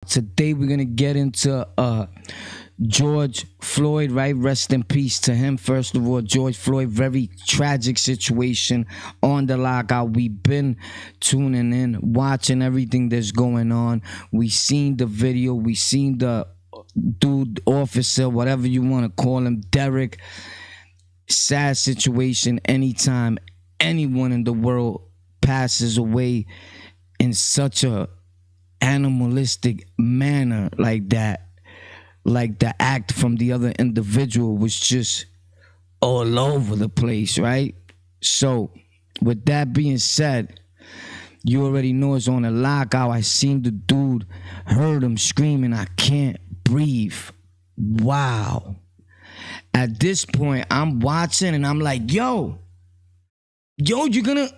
Today we're gonna get into George Floyd, right? Rest in peace to him. First of all, George Floyd, very tragic situation on the lockout. We've been tuning in, watching everything that's going on. We seen the video, we seen the dude, officer, whatever you want to call him, Derek. Sad situation. Anytime anyone in the world passes away in such a animalistic manner like that, like the act from the other individual was just all over the place, right? So with that being said, you already know it's on the lockout. I seen the dude, heard him screaming, "I can't breathe." Wow. At this point, I'm watching and I'm like, yo, you're gonna,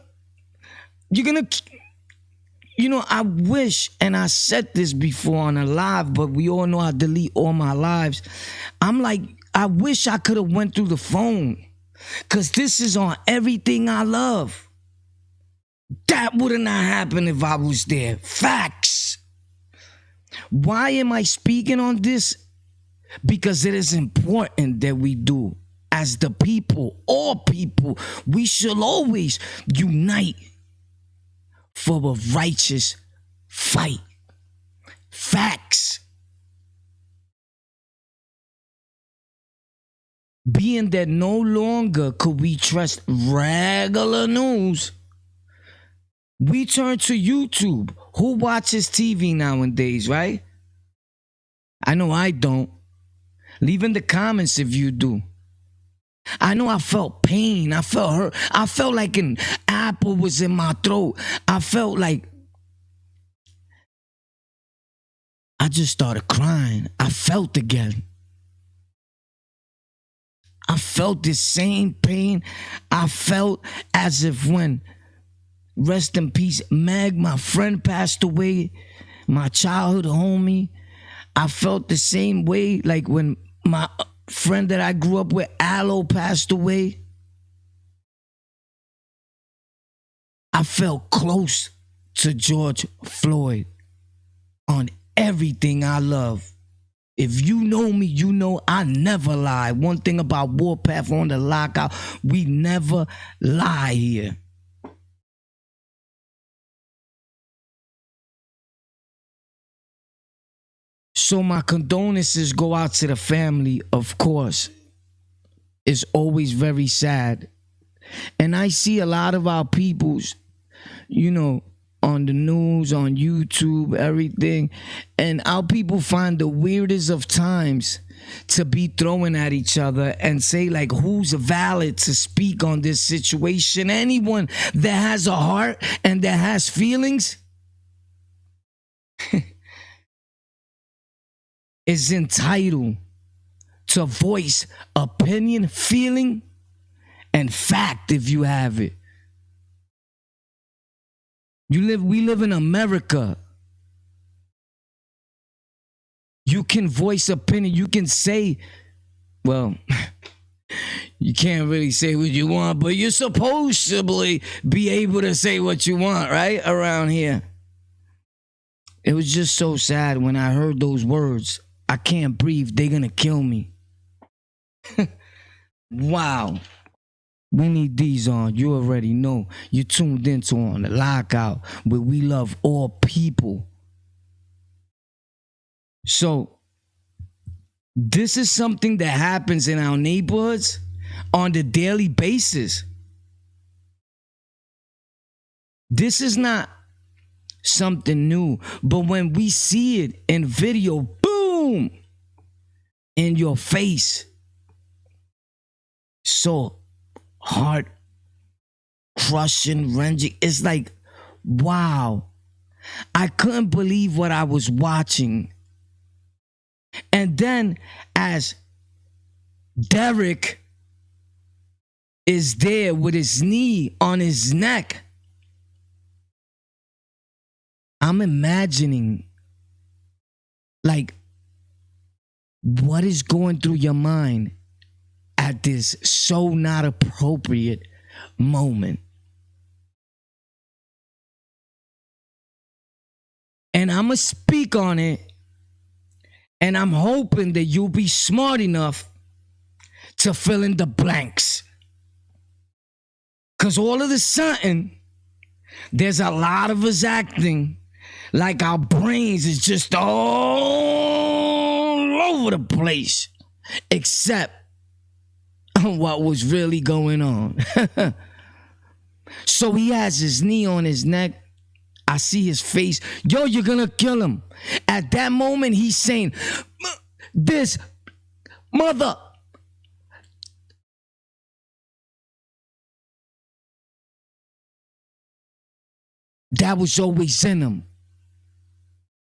you know, I wish, and I said this before on a live, but we all know I delete all my lives. I'm like, I wish I could have went through the phone, because this is on everything I love. That would have not happened if I was there. Facts. Why am I speaking on this? Because it is important that we do. As the people, all people, we should always unite for a righteous fight. Facts. Being that no longer could we trust regular news, we turn to YouTube. Who watches TV nowadays, right? I know I don't. Leave in the comments if you do. I know I felt pain. I felt hurt. I felt like an apple was in my throat. I felt like I just started crying. I felt again. I felt the same pain I felt as if when, rest in peace, Meg, my friend, passed away, my childhood homie. I felt the same way like when my friend that I grew up with, Aloe, passed away. I felt close to George Floyd on everything I love. If you know me, you know I never lie. One thing about Warpath on the lockout, we never lie here. So my condolences go out to the family, of course. It's always very sad. And I see a lot of our peoples, you know, on the news, on YouTube, everything. And our people find the weirdest of times to be throwing at each other and say, like, who's valid to speak on this situation? Anyone that has a heart and that has feelings is entitled to voice opinion, feeling, and fact if you have it. We live in America. You can voice opinion. You can say, well, you can't really say what you want, but you're supposed to be able to say what you want, right? Around here. It was just so sad when I heard those words. I can't breathe. They're going to kill me. Wow. We need these on. You already know. You tuned into On the Lockout, where we love all people. So, this is something that happens in our neighborhoods on the daily basis. This is not something new, but when we see it in video, boom, in your face, so heart crushing, wrenching. It's like, wow, I couldn't believe what I was watching. And then as Derek is there with his knee on his neck, I'm imagining, like, what is going through your mind at this so not appropriate moment. And I'm going to speak on it And I'm hoping that you'll be smart enough to fill in the blanks. Because all of a sudden, there's a lot of us acting like our brains is just all over the place, except what was really going on. So he has his knee on his neck. I see his face. Yo, you're gonna kill him. At that moment, he's saying, this mother. That was always in him.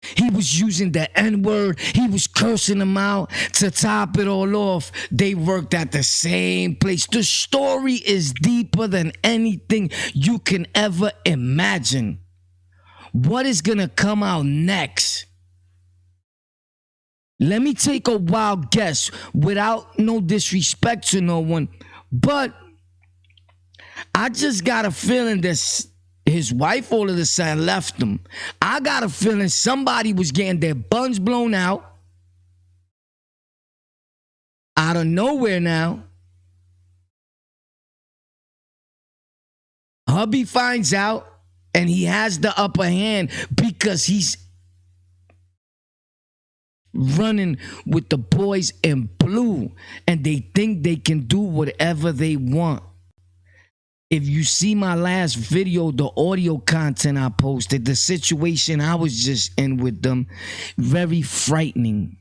He was using the N-word. He was cursing them out. To top it all off, they worked at the same place. The story is deeper than anything you can ever imagine. What is going to come out next? Let me take a wild guess without no disrespect to no one. But I just got a feeling that his wife all of a sudden left him. I got a feeling somebody was getting their buns blown out of nowhere now. Hubby finds out and he has the upper hand because he's running with the boys in blue and they think they can do whatever they want. If you see my last video, the audio content I posted, the situation I was just in with them, very frightening.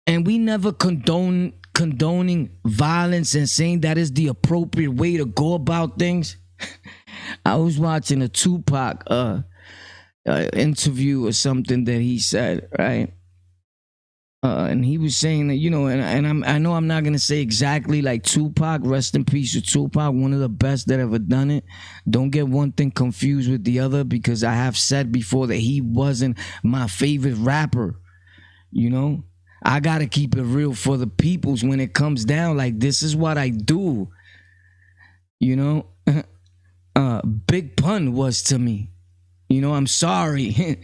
And we never condoning violence and saying that is the appropriate way to go about things. I was watching a Tupac interview or something that he said, right? And he was saying that, you know, I know I'm not going to say exactly like Tupac, rest in peace to Tupac, one of the best that ever done it. Don't get one thing confused with the other, because I have said before that he wasn't my favorite rapper, you know. I got to keep it real for the peoples when it comes down. Like, this is what I do, you know. Big Pun was to me. You know, I'm sorry.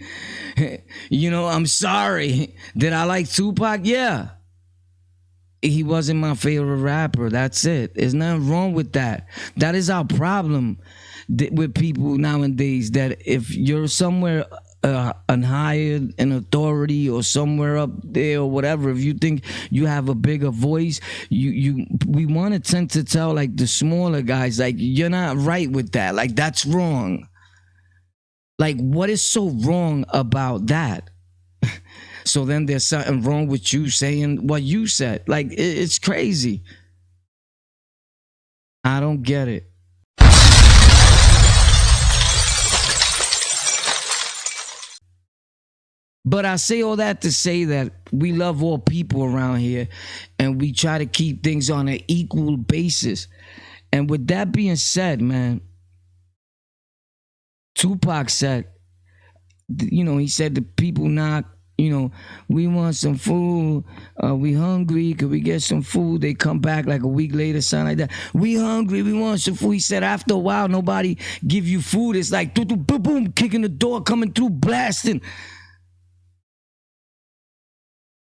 You know, I'm sorry. Did I like Tupac? Yeah. He wasn't my favorite rapper. That's it. There's nothing wrong with that. That is our problem with people nowadays, that if you're somewhere unhired in authority or somewhere up there or whatever, if you think you have a bigger voice, we want to tend to tell like the smaller guys, like, you're not right with that. Like, that's wrong. Like, what is so wrong about that? So then there's something wrong with you saying what you said. Like, it's crazy. I don't get it. But I say all that to say that we love all people around here and we try to keep things on an equal basis. And with that being said, man, Tupac said, you know, he said the people knock, you know, we want some food, we hungry, could we get some food? They come back like a week later, something like that. We hungry, we want some food. He said after a while, nobody give you food. It's like, boom, boom, kicking the door, coming through, blasting.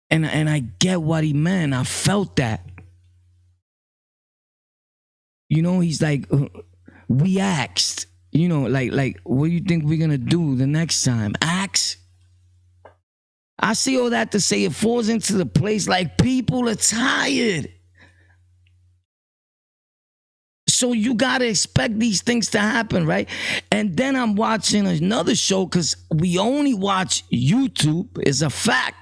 And I get what he meant. I felt that. You know, he's like, we asked. You know, like, what do you think we're going to do the next time? Axe? I see all that to say it falls into the place like people are tired. So you got to expect these things to happen, right? And then I'm watching another show because we only watch YouTube. It's a fact.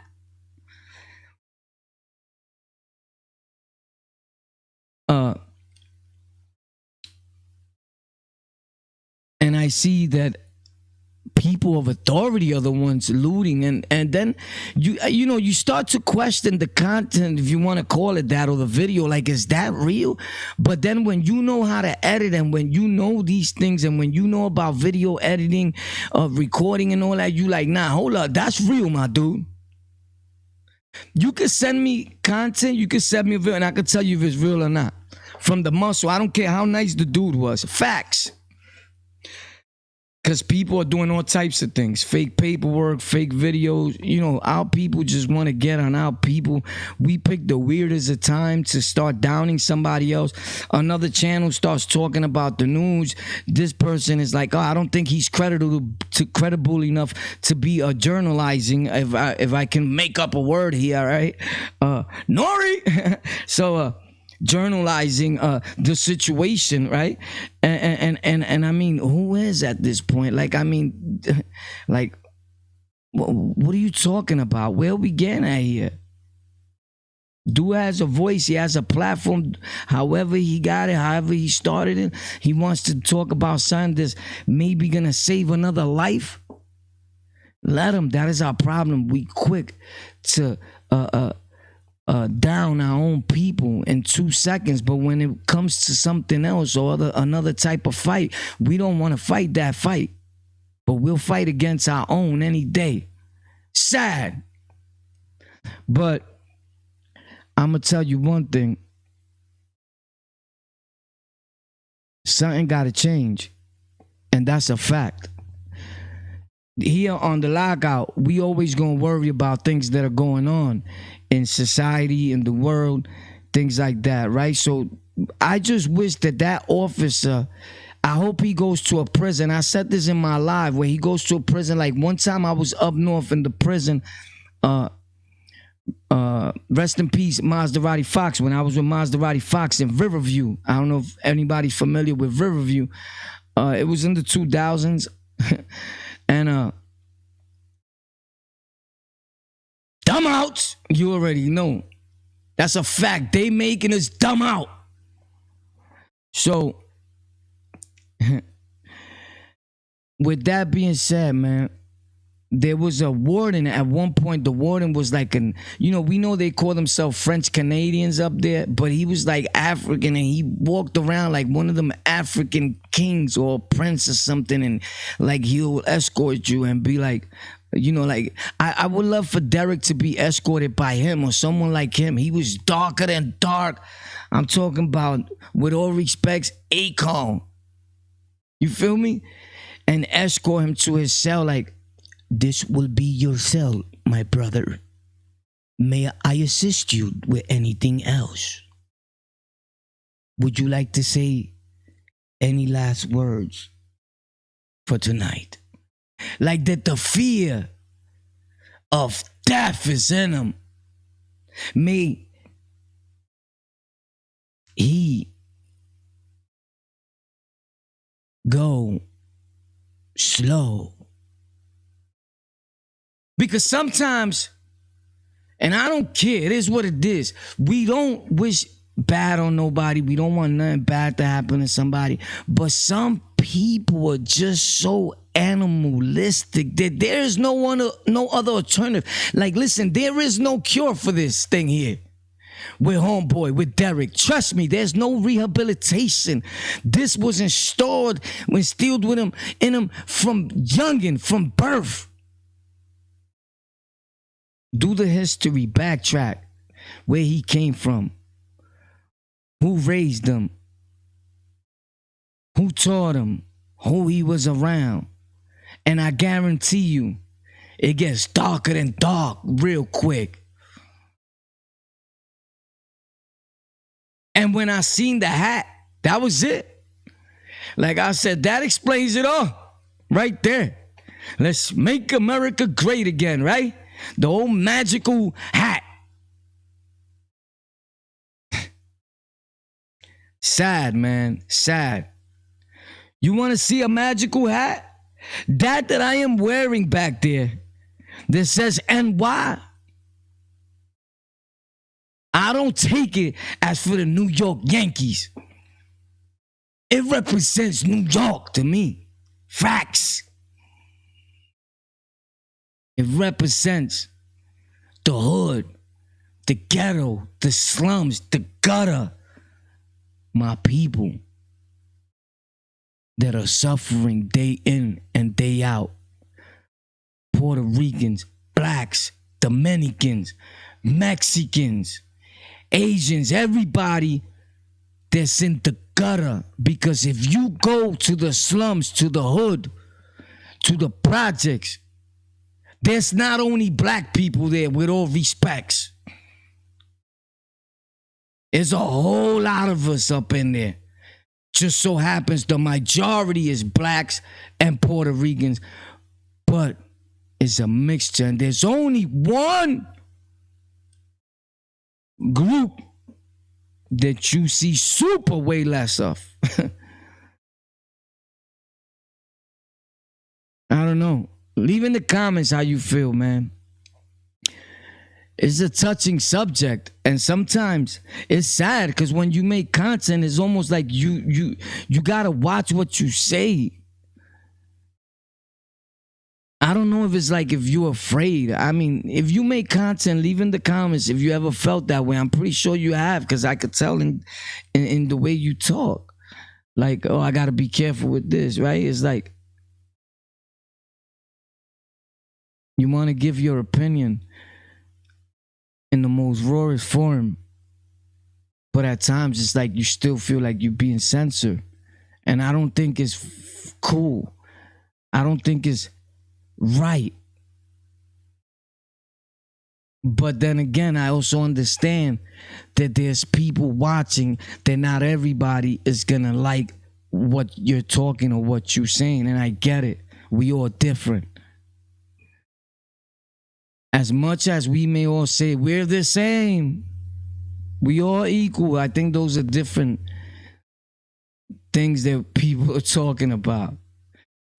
And I see that people of authority are the ones looting, and then you know, you start to question the content, if you want to call it that, or the video, like, is that real? But then when you know how to edit, and when you know these things, and when you know about video editing, recording and all that, you like, nah, hold up, that's real, my dude. You could send me content, you could send me a video, and I could tell you if it's real or not. From the muscle, I don't care how nice the dude was. Facts. Because people are doing all types of things, fake paperwork, fake videos. You know, our people just want to get on our people. We pick the weirdest of time to start downing somebody else. Another channel starts talking about the news. This person is like, oh, I don't think he's credible enough to be journalizing. If I can make up a word here, right? Nori. So journalizing the situation, right? And I mean, who is at this point? Like, I mean, like, what are you talking about? Where we getting at here? Dude has a voice, he has a platform. However he got it, however he started it, he wants to talk about something that's maybe gonna save another life. Let him. That is our problem. We quick to down our own people in 2 seconds, but when it comes to something else or another type of fight, we don't want to fight that fight, but we'll fight against our own any day. Sad. But I'm gonna tell you one thing. Something gotta change, and that's a fact. Here on the Lockout, we always gonna worry about things that are going on in society, in the world, things like that, right? So I just wish that officer, I hope he goes to a prison. I said this in my live, where he goes to a prison. Like one time I was up north in the prison, rest in peace, Maserati Fox, when I was with Maserati Fox in Riverview. I don't know if anybody's familiar with Riverview. It was in the 2000s. And dumb outs, you already know. That's a fact. They making us dumb out. So, with that being said, man, there was a warden at one point. The warden was like we know they call themselves French Canadians up there, but he was like African, and he walked around like one of them African kings or prince or something, and like he'll escort you and be like, like I would love for Derek to be escorted by him or someone like him. He was darker than dark. I'm talking about, with all respects, Akon. You feel me? And escort him to his cell like, this will be your cell, my brother. May I assist you with anything else? Would you like to say any last words for tonight? Like that the fear of death is in him. May he go slow. Because sometimes, and I don't care, it is what it is. We don't wish bad on nobody. We don't want nothing bad to happen to somebody. But some people are just so animalistic that there is no other alternative. Like, listen, there is no cure for this thing here. With homeboy, with Derek. Trust me, there's no rehabilitation. This was instilled with him in him from youngin', from birth. Do the history, backtrack where he came from, who raised him, who taught him, who he was around. And I guarantee you, it gets darker than dark real quick. And when I seen the hat, that was it. Like I said, that explains it all right there. Let's make America great again, right? The old magical hat. Sad, man. Sad. You want to see a magical hat? That I am wearing back there that says NY. I don't take it as for the New York Yankees. It represents New York to me. Facts. It represents the hood, the ghetto, the slums, the gutter. My people that are suffering day in and day out. Puerto Ricans, blacks, Dominicans, Mexicans, Asians, everybody that's in the gutter. Because if you go to the slums, to the hood, to the projects, there's not only black people there, with all respects. There's a whole lot of us up in there. Just so happens the majority is blacks and Puerto Ricans, but it's a mixture. And there's only one group that you see super way less of. I don't know. Leave in the comments how you feel, man. It's a touching subject, and sometimes it's sad because when you make content, it's almost like you gotta watch what you say. I don't know if it's like if you're afraid. I mean, if you make content, leave in the comments if you ever felt that way. I'm pretty sure you have, because I could tell in the way you talk. Like, oh, I gotta be careful with this, right? It's like you want to give your opinion in the most rawest form, but at times it's like you still feel like you're being censored, and I don't think it's cool. I don't think it's right. But then again, I also understand that there's people watching, that not everybody is gonna like what you're talking or what you're saying, and I get it. We all different. As much as we may all say we're the same, we all equal, I think those are different things that people are talking about.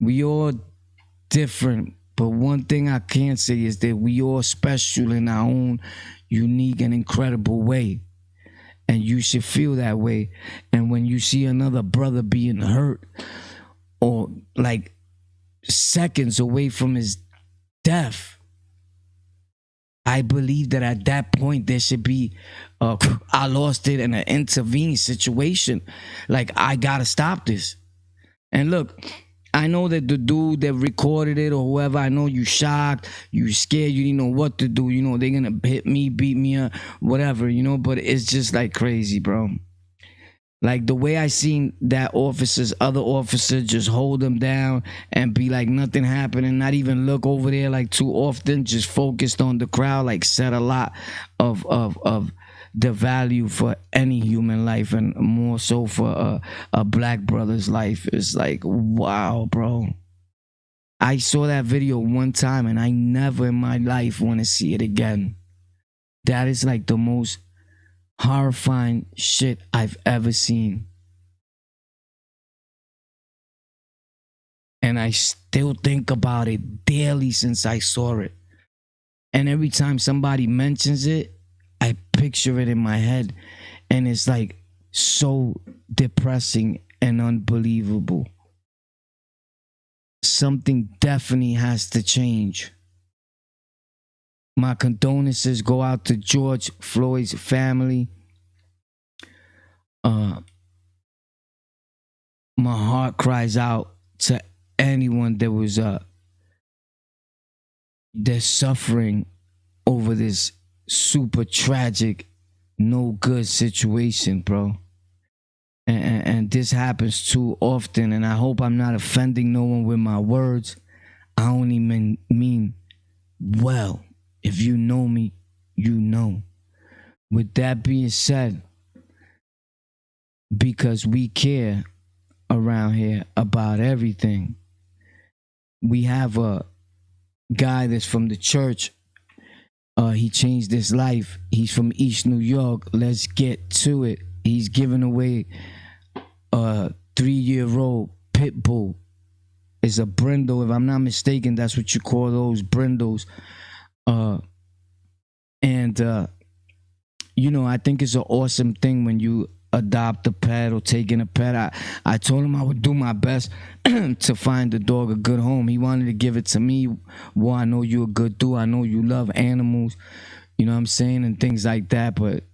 We all different, but one thing I can say is that we all special in our own unique and incredible way. And you should feel that way. And when you see another brother being hurt, or like seconds away from his death, I believe that at that point there should be I lost it in an intervening situation. Like, I gotta stop this. And look, I know that the dude that recorded it or whoever, I know you shocked, you scared, you didn't know what to do. You know, they're gonna hit me, beat me up, whatever, you know, but it's just like crazy, bro. Like the way I seen that other officers just hold them down and be like nothing happened, and not even look over there like too often, just focused on the crowd, like said a lot of the value for any human life, and more so for a black brother's life. It's like, wow, bro. I saw that video one time and I never in my life want to see it again. That is like the most horrifying shit I've ever seen. And I still think about it daily since I saw it. And every time somebody mentions it, I picture it in my head. And it's like so depressing and unbelievable. Something definitely has to change. My condolences go out to George Floyd's family. My heart cries out to anyone that was they're suffering over this super tragic, no good situation, bro. And this happens too often, and I hope I'm not offending no one with my words. I only mean well. If you know me, you know. With that being said, because we care around here about everything, we have a guy that's from the church. He changed his life. He's from East New York. Let's get to it. He's giving away a 3-year-old pit bull. It's a brindle, if I'm not mistaken. That's what you call those brindles. You know, I think it's an awesome thing when you adopt a pet or take in a pet. I told him I would do my best to find the dog a good home. He wanted to give it to me. Well, I know you're a good dude. I know you love animals, you know what I'm saying, and things like that. But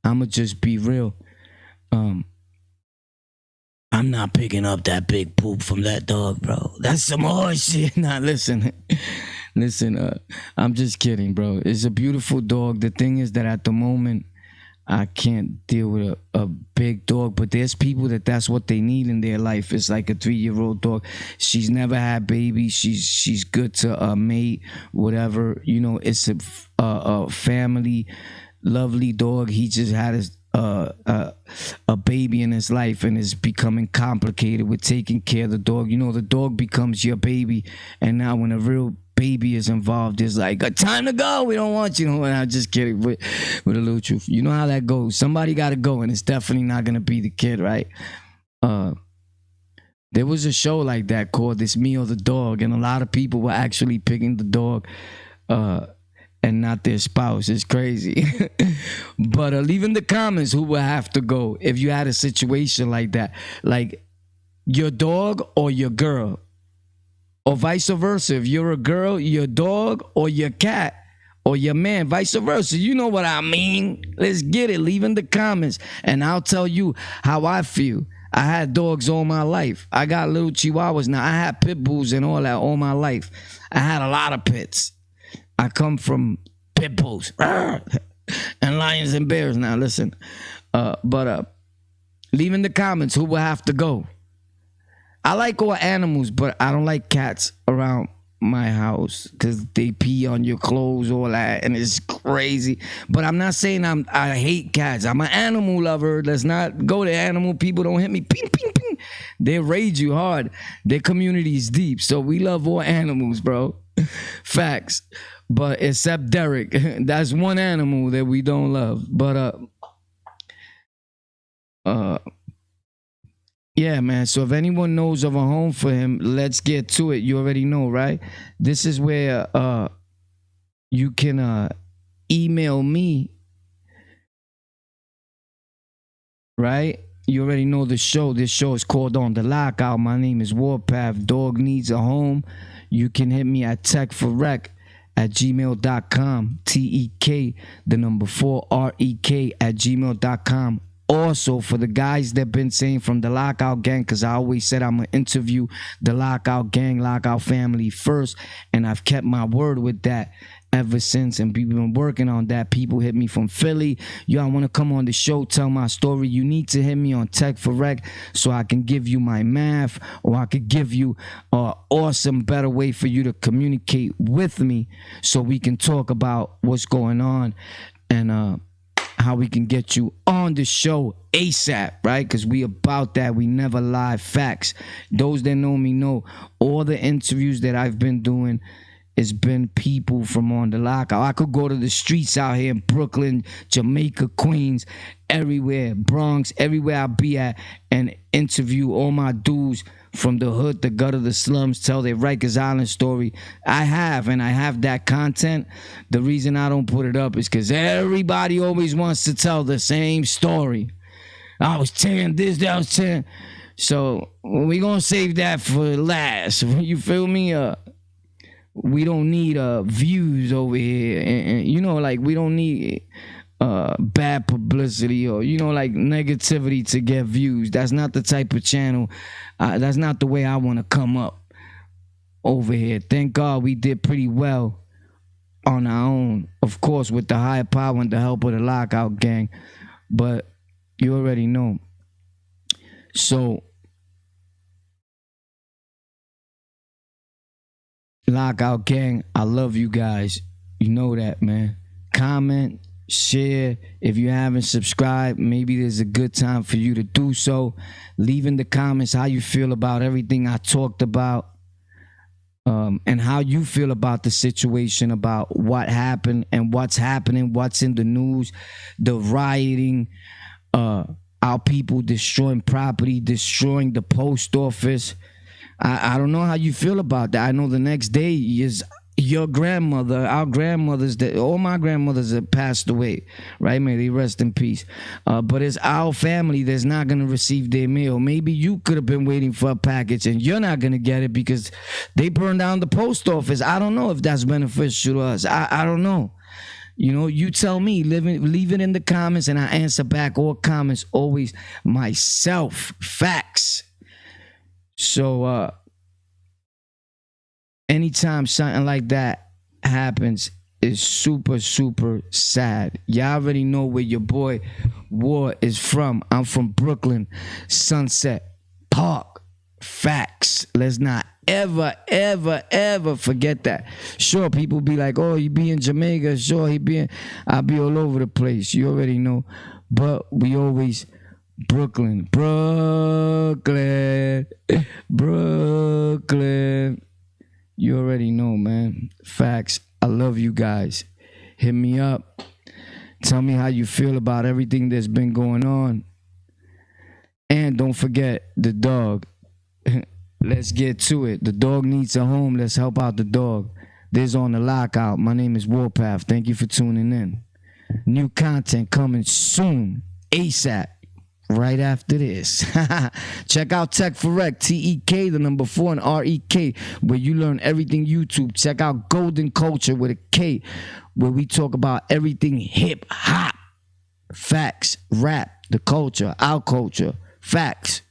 I'ma just be real. I'm not picking up that big poop from that dog, bro. That's some horse shit. Nah, listen. Listen, I'm just kidding, bro. It's a beautiful dog. The thing is that at the moment, I can't deal with a big dog, but there's people that's what they need in their life. It's like a 3-year-old dog. She's never had babies. She's good to mate, whatever. You know, it's a family, lovely dog. He just had a baby in his life, and it's becoming complicated with taking care of the dog. You know, the dog becomes your baby, and now when a real baby is involved, it's like, time to go, we don't want you. And I'm just kidding, with a little truth. You know how that goes. Somebody got to go, and it's definitely not going to be the kid, right? There was a show like that called It's Me or the Dog, and a lot of people were actually picking the dog and not their spouse. It's crazy. But leave in the comments who will have to go if you had a situation like that, like your dog or your girl, or vice versa. If you're a girl, your dog or your cat, or your man, vice versa. You know what I mean? Let's get it. Leave in the comments, and I'll tell you how I feel. I had dogs all my life. I got little chihuahuas now. I had pit bulls and all that all my life. I had a lot of pets. I come from pit bulls and lions and bears. Now listen, but leave in the comments who will have to go. I like all animals, but I don't like cats around my house because they pee on your clothes, all that, and it's crazy. But I'm not saying I hate cats. I'm an animal lover. Let's not go to animal people. Don't hit me. Ping, ping, ping. They rage you hard. Their community is deep, so we love all animals, bro. Facts. But except Derek, that's one animal that we don't love. But yeah, man. So if anyone knows of a home for him, let's get to it. You already know, right? This is where you can email me, right? You already know the show. This show is called On the Lockout. My name is Warpath. Dog needs a home. You can hit me at techforrek@gmail.com. TEK, the number 4, REK@gmail.com. Also, for the guys that been saying from the Lockout Gang, because I always said I'm going to interview the Lockout Gang, Lockout family first, and I've kept my word with that ever since, and people been working on that. People hit me from Philly. Yo, I want to come on the show, tell my story. You need to hit me on Tech for Rec so I can give you my math, or I could give you an awesome, better way for you to communicate with me so we can talk about what's going on and how we can get you on the show ASAP, right? Because we about that. We never lie. Facts. Those that know me know all the interviews that I've been doing, it's been people from On the Lockout. I could go to the streets out here in Brooklyn, Jamaica, Queens, everywhere, Bronx, everywhere I be at, and interview all my dudes from the hood, the gutter, the slums, tell their Rikers Island story. I have that content. The reason I don't put it up is because everybody always wants to tell the same story. I was saying this, I was saying. So we gonna save that for last. You feel me? We don't need views over here, and you know, like we don't need bad publicity or like negativity to get views. That's not the type of channel. That's not the way I want to come up over here. Thank God we did pretty well on our own, of course, with the higher power and the help of the Lockout Gang. But you already know. So Lockout Gang, I love you guys. You know that, man. Comment, share. If you haven't subscribed, maybe there's a good time for you to do so. Leave in the comments how you feel about everything I talked about, and how you feel about the situation, about what happened and what's happening, what's in the news, the rioting, our people destroying property, destroying the post office. I don't know how you feel about that. I know the next day is your grandmother, our grandmothers, all my grandmothers have passed away, right? May they rest in peace. But it's our family that's not going to receive their meal. Maybe you could have been waiting for a package and you're not going to get it because they burned down the post office. I don't know if that's beneficial to us. I don't know. You tell me. Leave it in the comments and I answer back all comments always myself. Facts. So anytime something like that happens, is super, super sad. Y'all already know where your boy War is from. I'm from Brooklyn, Sunset Park. Facts. Let's not ever, ever, ever forget that. Sure, people be like, oh, he be in Jamaica. Sure, I'll be all over the place. You already know. But we always Brooklyn. You already know, man. Facts. I love you guys. Hit me up. Tell me how you feel about everything that's been going on. And don't forget the dog. Let's get to it. The dog needs a home. Let's help out the dog. This on the Lockout. My name is Warpath. Thank you for tuning in. New content coming soon. ASAP. Right after this. Check out Tech for Rec. TEK, the number 4, and REK, where you learn everything YouTube. Check out Golden Culture with a K, where we talk about everything hip hop. Facts, rap, the culture, our culture. Facts.